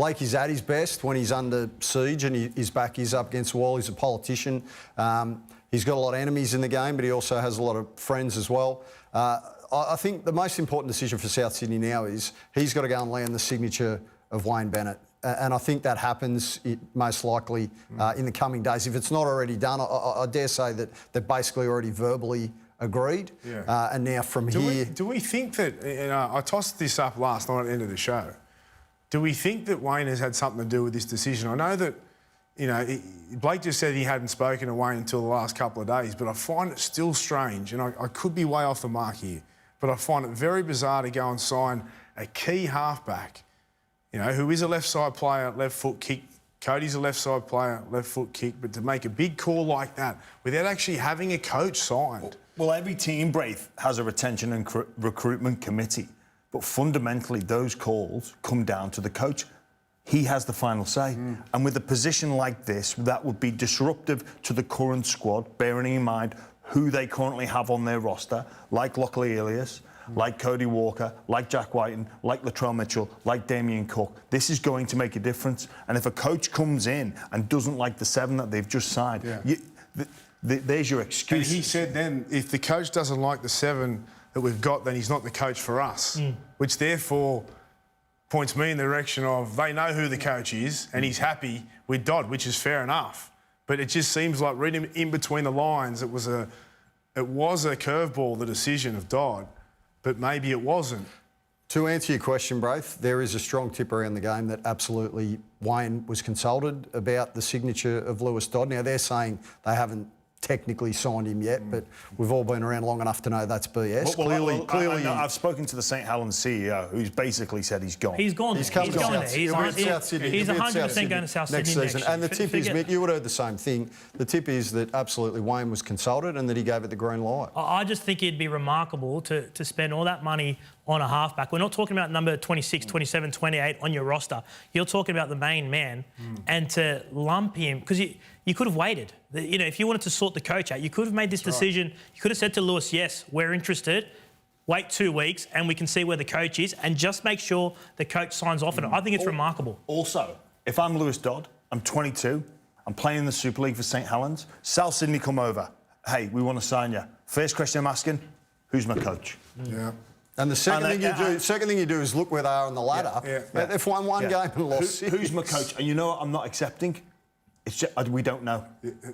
Blake is at his best when he's under siege and his back is up against the wall. He's a politician. He's got a lot of enemies in the game, but he also has a lot of friends as well. I think the most important decision for South Sydney now is he's got to go and land the signature of Wayne Bennett. And I think that happens most likely in the coming days. If it's not already done, I dare say that they're basically already verbally agreed. Yeah. And now from here... Do we think that... I tossed this up last night at the end of the show. Do we think that Wayne has had something to do with this decision? I know that, Blake just said he hadn't spoken to Wayne until the last couple of days, but I find it still strange, and I could be way off the mark here, but I find it very bizarre to go and sign a key halfback, who is a left-side player, left-foot kick. Cody's a left-side player, left-foot kick, but to make a big call like that without actually having a coach signed. Well, every team, Braith, has a retention and recruitment committee. But fundamentally, those calls come down to the coach. He has the final say. And with a position like this, that would be disruptive to the current squad, bearing in mind who they currently have on their roster, like Lockley Elias, like Cody Walker, like Jack Whiten, like Latrell Mitchell, like Damien Cook. This is going to make a difference. And if a coach comes in and doesn't like the 7 that they've just signed, there's your excuse. And he said then, if the coach doesn't like the 7 that we've got, then he's not the coach for us, which therefore points me in the direction of they know who the coach is and he's happy with Dodd, which is fair enough. But it just seems like reading in between the lines, it was a curveball, the decision of Dodd, but maybe it wasn't. To answer your question, Braith, there is a strong tip around the game that absolutely Wayne was consulted about the signature of Lewis Dodd. Now, they're saying they haven't technically signed him yet, but we've all been around long enough to know that's BS. Clearly, I've spoken to the St Helens CEO, who's basically said he's gone. He's gone. He's going there. He's 100% going to South Sydney next season. And the tip is, Mick, you would have heard the same thing. The tip is that absolutely Wayne was consulted and that he gave it the green light. I just think it'd be remarkable to spend all that money on a halfback. We're not talking about number 26, 27, 28 on your roster. You're talking about the main man, and to lump him, because you could have waited. If you wanted to sort the coach out, you could have made this decision. Right. You could have said to Lewis, yes, we're interested. Wait 2 weeks and we can see where the coach is and just make sure the coach signs off on it. I think it's remarkable. Also, if I'm Lewis Dodd, I'm 22, I'm playing in the Super League for St Helens, South Sydney come over. Hey, we want to sign you. First question I'm asking, who's my coach? Yeah. And the second thing you do is look where they are on the ladder. They've won one game and lost 6. Who's my coach? And you know what I'm not accepting? It's just, we don't know.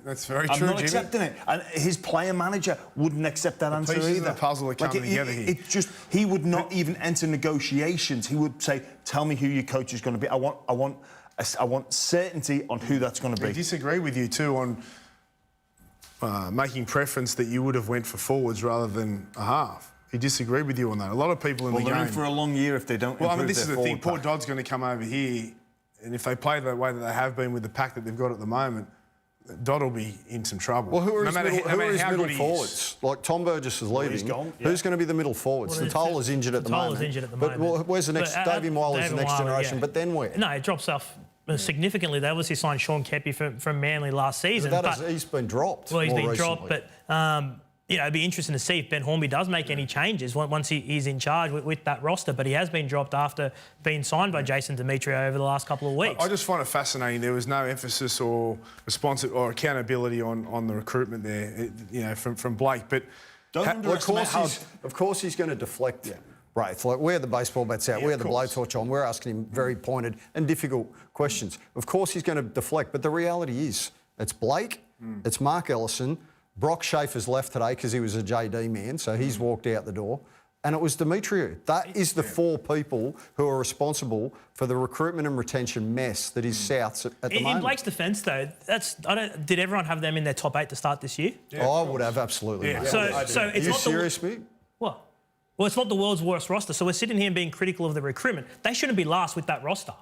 That's very true, I'm not accepting it. And his player manager wouldn't accept that answer either. Pieces of the puzzle are coming together here. He would not even enter negotiations. He would say, tell me who your coach is going to be. I want certainty on who that's going to be. I disagree with you too on making preference that you would have went for forwards rather than a half. He disagreed with you on that. A lot of people in the game... Well, they're in for a long year if they don't improve their this is the thing. Poor pack. Dodd's going to come over here, and if they play the way that they have been with the pack that they've got at the moment, Dodd will be in some trouble. Well, who are his middle forwards? Like Tom Burgess is leaving. He's gone. Who's going to be the middle forwards? Fatola's injured at the moment. Injured at the moment. But where's the next... Davey Miley's the next generation, but then where? No, it drops off significantly. They obviously signed Sean Kepi from Manly last season. He's been dropped. Well, he's been dropped, but... it'd be interesting to see if Ben Hornby does make any changes once he's in charge with that roster. But he has been dropped after being signed by Jason Demetriou over the last couple of weeks. I just find it fascinating. There was no emphasis or accountability on the recruitment there, from Blake. But of course he's going to deflect. Right, like where the baseball bat's out, where the blowtorch on, we're asking him very pointed and difficult questions. Of course he's going to deflect, but the reality is it's Blake, it's Mark Ellison. Brock Schaefer's left today because he was a JD man, so he's walked out the door. And it was Demetriou. That is the 4 people who are responsible for the recruitment and retention mess that is Souths at the moment. In Blake's defence, though, did everyone have them in their top 8 to start this year? Yeah, I would have, absolutely. Yeah. So it's are you serious, Mick? What? Well, it's not the world's worst roster, so we're sitting here being critical of the recruitment. They shouldn't be last with that roster.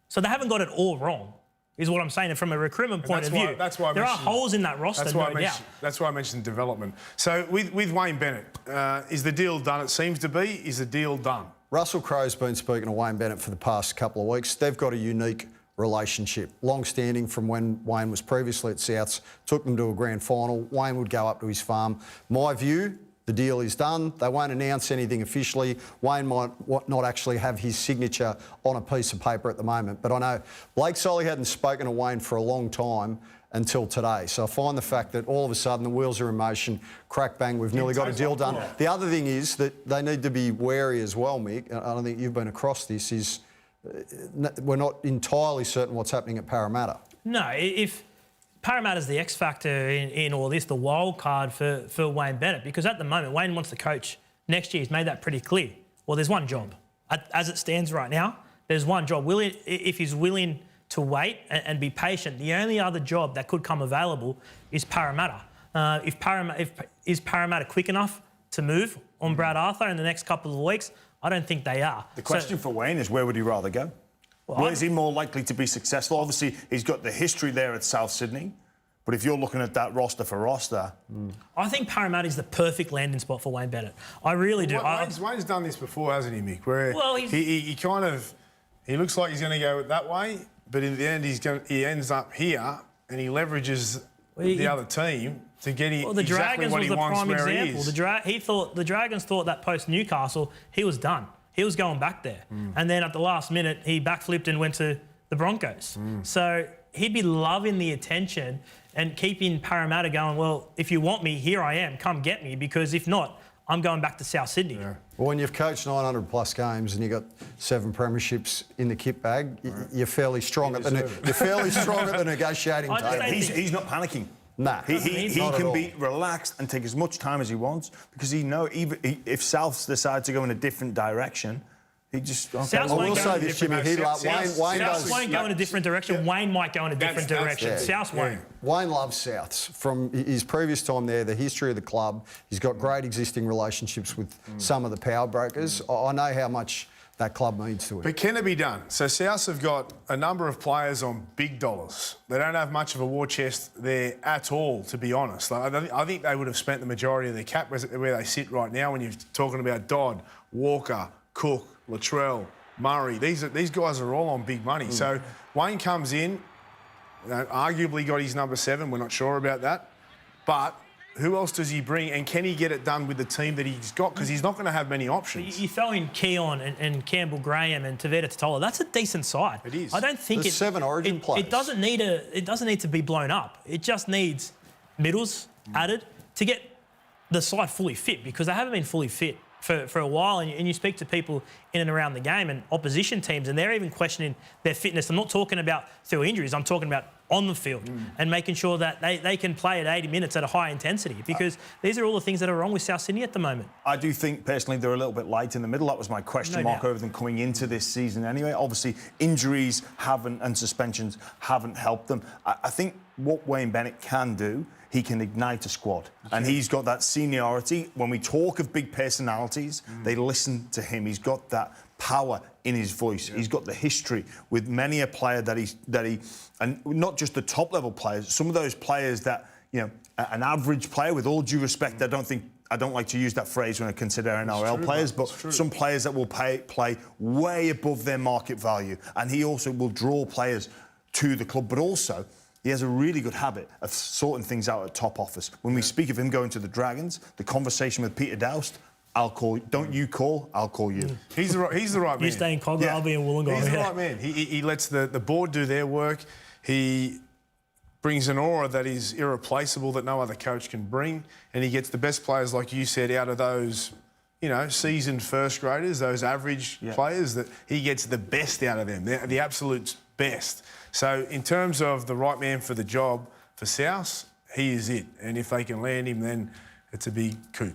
So they haven't got it all wrong, is what I'm saying. And from a recruitment point of view, there are holes in that roster, no doubt. That's why I mentioned development. So with Wayne Bennett, is the deal done? It seems to be. Is the deal done? Russell Crowe's been speaking to Wayne Bennett for the past couple of weeks. They've got a unique relationship, long-standing from when Wayne was previously at Souths, took them to a grand final. Wayne would go up to his farm. My view the deal is done. They won't announce anything officially. Wayne might not actually have his signature on a piece of paper at the moment. But I know Blake Solly hadn't spoken to Wayne for a long time until today. So I find the fact that all of a sudden the wheels are in motion, crack bang, we've nearly got a deal done. The other thing is that they need to be wary as well, Mick. I don't think you've been across this, is we're not entirely certain what's happening at Parramatta. No, if Parramatta's the X factor in all this, the wild card for Wayne Bennett, because at the moment Wayne wants to coach next year. He's made that pretty clear. Well, there's one job. As it stands right now, there's one job. If he's willing to wait and be patient, the only other job that could come available is Parramatta. Is Parramatta quick enough to move on Brad Arthur in the next couple of weeks? I don't think they are. The question for Wayne is, where would he rather go? Well, Where is he more likely to be successful? Obviously, he's got the history there at South Sydney, but if you're looking at that roster for roster... I think Parramatta is the perfect landing spot for Wayne Bennett. I really do. Wayne's done this before, hasn't he, Mick? Where he looks like he's going to go that way, but in the end he ends up here and he leverages the other team to get exactly what he wants where he is. The Dragons thought that post Newcastle he was done. He was going back there, and then at the last minute he backflipped and went to the Broncos. So he'd be loving the attention and keeping Parramatta going, well, if you want me, here I am, come get me, because if not, I'm going back to South Sydney. Yeah. Well, when you've coached 900 plus games and you've got 7 premierships in the kit bag, you're fairly strong at the negotiating table. He's not panicking. Nah, he can be relaxed and take as much time as he wants, because he knows if Souths decide to go in a different direction, he just... South won't go in a different direction. Yeah. Wayne might go in a different direction. Yeah. South won't. Wayne loves Souths. From his previous time there, the history of the club, he's got great existing relationships with some of the power brokers. I know how much that club means to him. But can it be done? So Souths have got a number of players on big dollars. They don't have much of a war chest there at all, to be honest. I think they would have spent the majority of their cap where they sit right now when you're talking about Dodd, Walker, Cook, Latrell, Murray. These guys are all on big money. So Wayne comes in, arguably got his number 7. We're not sure about that. But who else does he bring, and can he get it done with the team that he's got? Because he's not going to have many options. You throw in Keon and Campbell Graham and Tavita Totola. That's a decent side. It is. I don't think there's 7 Origin players. It doesn't need to be blown up. It just needs middles added to get the side fully fit, because they haven't been fully fit for a while, and you speak to people in and around the game and opposition teams, and they're even questioning their fitness. I'm not talking about through injuries, I'm talking about on the field and making sure that they can play at 80 minutes at a high intensity, because these are all the things that are wrong with South Sydney at the moment. I do think, personally, they're a little bit light in the middle. That was my question mark over them coming into this season anyway. Obviously, injuries and suspensions haven't helped them. I think what Wayne Bennett can do, he can ignite a squad. And he's got that seniority. When we talk of big personalities, they listen to him. He's got that power in his voice. He's got the history with many a player that he, and not just the top level players, some of those players that, an average player, with all due respect, I don't like to use that phrase when I consider NRL players, but some players that will play way above their market value. And he also will draw players to the club, but also he has a really good habit of sorting things out at top office. When we speak of him going to the Dragons, the conversation with Peter Doust, I'll call you. Don't you call, I'll call you. He's the right man. You stay in Cogger, I'll be in Wollongong. He's the right man. He lets the board do their work. He brings an aura that is irreplaceable, that no other coach can bring, and he gets the best players, like you said, out of those, seasoned first graders, those average players, that he gets the best out of them, the absolute best. So in terms of the right man for the job for South, he is it. And if they can land him, then it's a big coup.